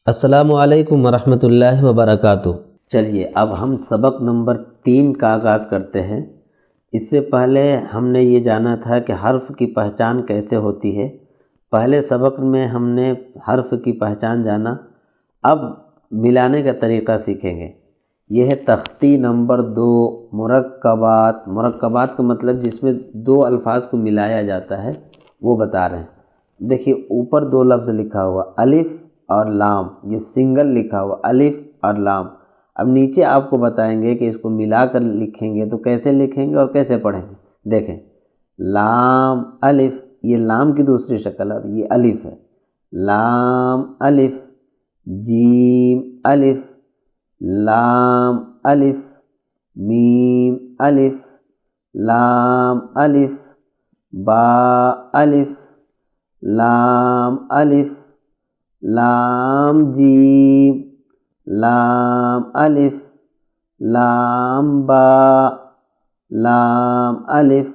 السلام علیکم ورحمۃ اللہ وبرکاتہ۔ چلیے اب ہم سبق نمبر 3 کا آغاز کرتے ہیں۔ اس سے پہلے ہم نے یہ جانا تھا کہ حرف کی پہچان کیسے ہوتی ہے۔ پہلے سبق میں ہم نے حرف کی پہچان جانا، اب ملانے کا طریقہ سیکھیں گے۔ یہ ہے تختی نمبر 2، مرکبات۔ مرکبات کا مطلب جس میں 2 الفاظ کو ملایا جاتا ہے وہ بتا رہے ہیں۔ دیکھیے اوپر 2 لفظ لکھا ہوا الف اور لام، یہ سنگل لکھا ہوا الف اور لام۔ اب نیچے آپ کو بتائیں گے کہ اس کو ملا کر لکھیں گے تو کیسے لکھیں گے اور کیسے پڑھیں گے۔ دیکھیں لام الف، یہ لام کی دوسری شکل ہے اور یہ الف ہے۔ لام الف، جیم الف، لام الف، میم الف، لام الف، با الف، لام الف، لام جیم، لام الف، لام با، لام الف،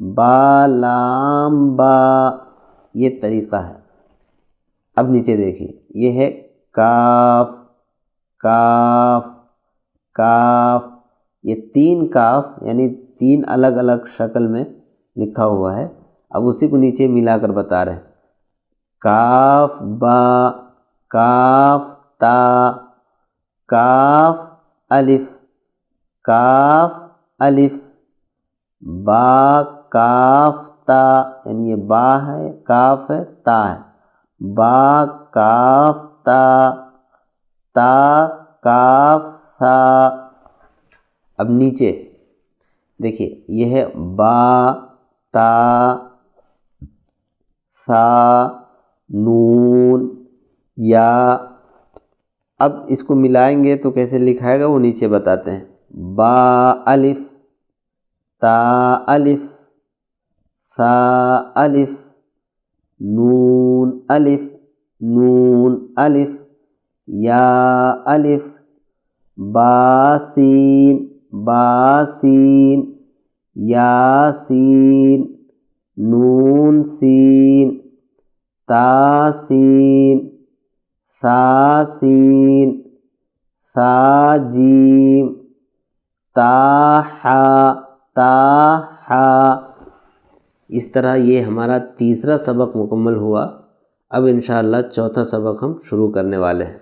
با لام با۔ یہ طریقہ ہے۔ اب نیچے دیکھیے یہ ہے کاف، کاف، کاف، یہ 3 کاف یعنی 3 الگ الگ شکل میں لکھا ہوا ہے۔ اب اسی کو نیچے ملا کر بتا رہے ہیں۔ کاف با، کاف تا، کاف الف، کاف الف، با کاف تا، یعنی یہ با ہے، کاف ہے، تا ہے۔ با کاف تا، تا کاف سا۔ اب نیچے دیکھیے یہ ہے با تا سا نون یا۔ اب اس کو ملائیں گے تو کیسے لکھائے گا وہ نیچے بتاتے ہیں۔ با الف، تا الف، سا الف، نون الف، نون الف، یا الف، با سین، با سین، یا سین، نون سین، تا سین، سا سین، سا جیم، تا حا، تا حا۔ اس طرح یہ ہمارا تیسرا سبق مکمل ہوا۔ اب انشاءاللہ چوتھا سبق ہم شروع کرنے والے ہیں۔